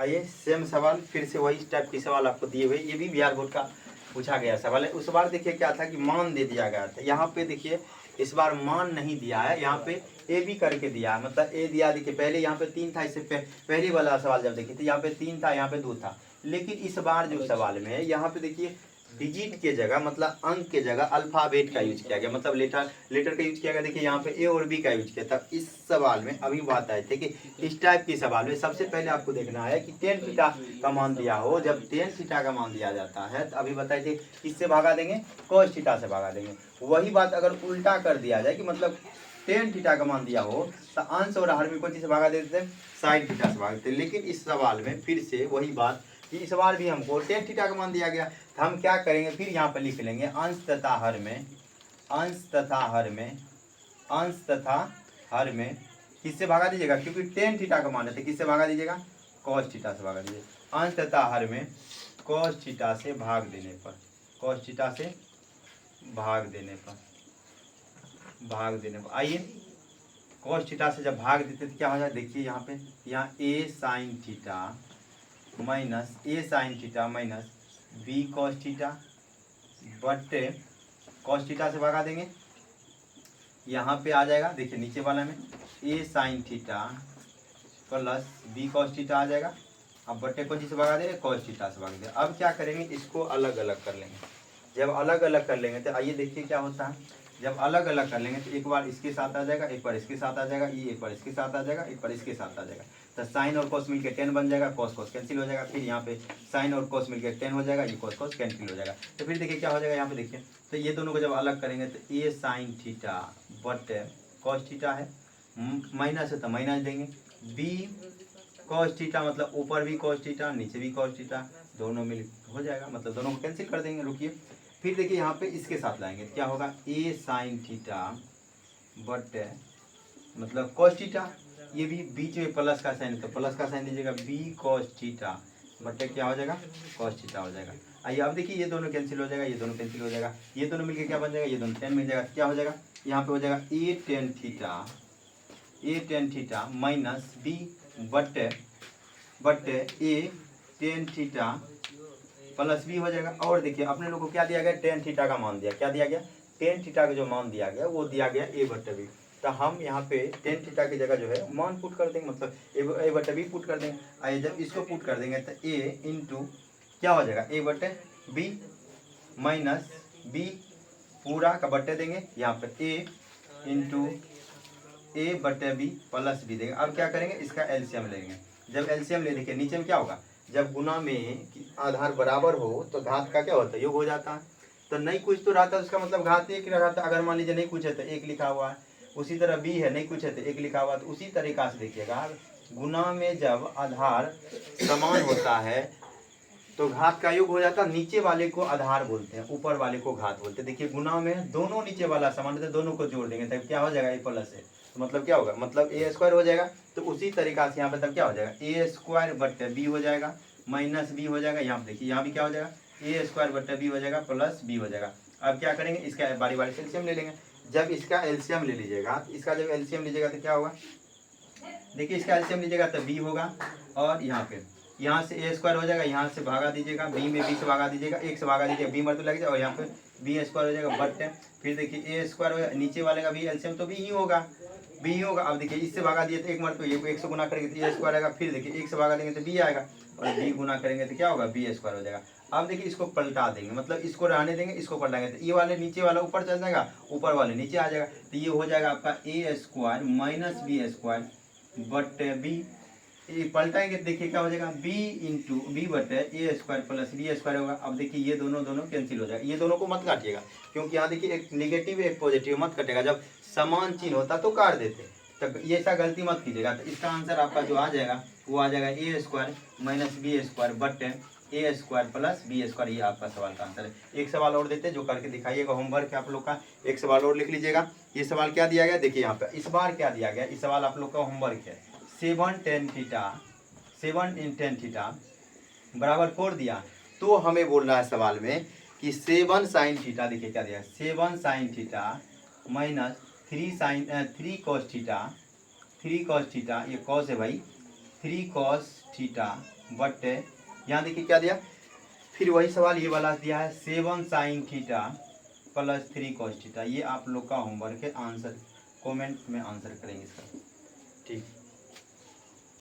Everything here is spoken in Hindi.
आइए सेम सवाल फिर से वही टाइप के सवाल आपको दिए हुए, ये भी बिहार बोर्ड का पूछा गया सवाल है। उस बार देखिए क्या था कि मान दे दिया गया था, यहाँ पे देखिए इस बार मान नहीं दिया है, यहाँ पे ए बी करके दिया है, मतलब ए दिया। देखिए पहले यहाँ पे 3 था, इससे पहले वाला सवाल जब देखिए तो यहाँ पे 3 था, यहाँ पे 2 था। लेकिन इस बार जो सवाल में है यहाँ पे देखिए डिजिट के जगह मतलब अंक के जगह अल्फाबेट का यूज किया गया, मतलब लेटर का यूज किया गया। देखिए यहाँ पे ए और बी का यूज किया था इस सवाल में। अभी बात आई थी कि इस टाइप के सवाल में सबसे पहले आपको देखना है कि टेन थीटा का मान दिया हो। जब टेन थीटा का मान दिया जाता है तो अभी बताइए थे किससे भागा देंगे, cos थीटा से भागा देंगे। वही बात अगर उल्टा कर दिया जाए कि मतलब टेन थीटा का मान दिया हो तो अंश और हर में कौन चीज से भागा देते थे, साइन थीटा से भागा देते। लेकिन इस सवाल में फिर से वही बात कि इस बार भी हमको टेन थीटा का मान दिया गया, तो हम क्या करेंगे फिर यहाँ पर लिख लेंगे अंश तथा हर में, अंश तथा हर में, अंश तथा हर में किससे भागा दीजिएगा, क्योंकि टेन थीटा का मान है, किससे भागा दीजिएगा, cos थीटा से भागा दीजिएगा। अंश तथा हर में cos थीटा से भाग देने पर, cos थीटा से भाग देने पर, भाग देने पर आइए cos थीटा से जब भाग देते तो क्या हो जाए, देखिए यहाँ पे यहाँ a sin theta minus a sin theta minus b cos theta बटे cos थीटा से भागा देंगे, यहाँ पे आ जाएगा देखिए नीचे वाला में a sin theta plus b cos theta आ जाएगा। अब बट्टे को जिसे भगा दे रहे cos थीटा से भाग दे। अब क्या करेंगे, इसको अलग अलग कर लेंगे। जब अलग अलग कर लेंगे तो आइए देखिए क्या होता है। जब अलग अलग कर लेंगे तो एक बार इसके साथ आ जाएगा, एक बार इसके साथ आ जाएगा, ये एक बार इसके साथ आ जाएगा, एक बार इसके साथ आ जाएगा। तो साइन और cos मिलकर 10 बन जाएगा, cos cos कैंसिल हो जाएगा। फिर यहाँ पे साइन और cos मिलकर 10 हो जाएगा, ये cos cos कैंसिल हो जाएगा। तो फिर देखिए क्या हो जाएगा, यहाँ पे देखिए तो ये दोनों को जब अलग करेंगे तो a sin थीटा बटे cos थीटा है, माइनस है तो माइनस देंगे, b cos थीटा मतलब ऊपर भी cos थीटा नीचे भी cos थीटा, दोनों मिल हो जाएगा, मतलब दोनों को कैंसिल कर देंगे। रुकिए फिर देखिए यहाँ पे इसके साथ लाएंगे क्या होगा, a sin थीटा बटे मतलब cos थीटा, ये भी बीच में प्लस का साइन तो प्लस का साइन दीजिएगा, b cos थीटा बटे क्या हो जाएगा, cos थीटा हो जाएगा। आइए अब देखिए ये दोनों कैंसिल हो जाएगा, ये दोनों कैंसिल हो जाएगा, ये दोनों मिलके क्या बन जाएगा, ये दोनों 10 मिल जाएगा। क्या हो जाएगा, यहाँ पे हो जाएगा a tan theta, a tan theta minus b बटे बटे a tan theta plus b हो जाएगा। और देखिए अपने लोग को क्या दिया गया, tan थीटा का मान दिया, क्या दिया गया, tan थीटा का जो मान दिया गया वो दिया गया a बटे b। तो हम यहाँ पे tan थीटा की जगह जो है मान पुट कर देंगे, मतलब a बटे b पुट कर देंगे। आइए जब इसको पुट कर देंगे तो a इंटू क्या हो जाएगा, a बटे b माइनस b पूरा का बटे देंगे, यहाँ पर a इंटू a बटे b प्लस b देंगे। अब क्या करेंगे, इसका एलसीएम लेंगे। जब एलसीएम ले देखिए नीचे में क्या होगा, जब गुना में आधार बराबर हो तो घात का क्या होता है, योग हो जाता है। तो नहीं कुछ तो रहता है उसका मतलब घात एक रहता है। अगर मान लीजिए नहीं कुछ है तो एक लिखा हुआ है, उसी तरह b है नहीं कुछ है तो एक लिखा हुआ है। तो उसी तरीका से देखिएगा गुना में जब आधार समान होता है तो घात का योग हो जाता है। नीचे वाले को आधार बोलते हैं, ऊपर वाले को घात बोलते हैं। देखिए गुना में दोनों नीचे वाला समान है तो दोनों को जोड़ देंगे तब क्या हो जाएगा, a प्लस है तो मतलब क्या होगा, मतलब a स्क्वायर हो जाएगा। तो उसी तरीका से यहाँ पे तब क्या हो जाएगा, a स्क्वायर बटे b हो जाएगा माइनस b हो जाएगा। यहाँ पे देखिए यहाँ भी क्या हो जाएगा, a स्क्वायर बटे b हो जाएगा प्लस b हो जाएगा। अब क्या करेंगे, इसका बारी बारी से एलसीएम ले लेंगे। जब इसका एलसीएम ले लीजिएगा, इसका जब एलसीएम लीजिएगा तो क्या होगा, देखिए इसका एलसीएम लीजिएगा तो b होगा, और यहाँ पे यहाँ से a स्क्वायर हो जाएगा, यहाँ से भागा दीजिएगा, b में b से भागा दीजिएगा, एक से भागा दीजिएगा, b मर्द लग जाएगा, और यहाँ पे b स्क्वायर हो जाएगा बट फिर देखिए a स्क्वायर हो जाएगा, नीचे वाले का भी एलसीएम तो b ही होगा, b ही होगा। अब देखिए इससे भागा दिए तो एक मर्द ये एक से गुना करेंगे तो a स्क्वायर आएगा, फिर देखिए एक से भागा देंगे तो b आएगा, और b गुना करेंगे तो क्या होगा, b स्क्वायर हो जाएगा। अब देखिए इसको पलटा देंगे, मतलब इसको रहने देंगे, इसको पलटाएंगे तो ये वाले नीचे वाला ऊपर चल जाएगा, ऊपर वाले नीचे आ जाएगा। तो ये हो जाएगा आपका a square minus b square बटे b, पलटाएंगे देखिए क्या हो जाएगा, b इंटू बी बटे ए स्क्वायर प्लस बी स्क्वायर होगा। अब देखिए ये दोनों दोनों कैंसिल हो जाएगा, ये दोनों को मत काटिएगा क्योंकि यहाँ देखिए एक निगेटिव एक पॉजिटिव मत कटेगा, जब समान चिन्ह होता तो काट देते। तब ये ऐसा गलती मत कीजिएगा। तो इसका आंसर आपका जो आ जाएगा वो आ जाएगा ए स्क्वायर माइनस बी स्क्वायर बटे ए स्क्वायर प्लस बी स्क्वायर। ये आपका सवाल का आंसर है। एक सवाल और देते जो करके दिखाइएगा, होमवर्क है आप लोग का, एक सवाल और लिख लीजिएगा। ये सवाल क्या दिया गया देखिए यहाँ पे, इस बार क्या दिया गया, इस सवाल आप लोग का होमवर्क है। 7 tan थीटा 7 इन tan थीटा बराबर 4 दिया, तो हमें बोल रहा है सवाल में कि 7 साइन थीटा, देखिए क्या दिया, 7 sine theta minus 3 cos theta, 3 cos theta, ये cos है भाई, 3 cos थीटा बट यहाँ देखिए क्या दिया, फिर वही सवाल ये वाला दिया है 7 sin theta plus 3 cos theta. ये आप लोग का होमवर्क है, आंसर कमेंट में आंसर करेंगे इसका। ठीक।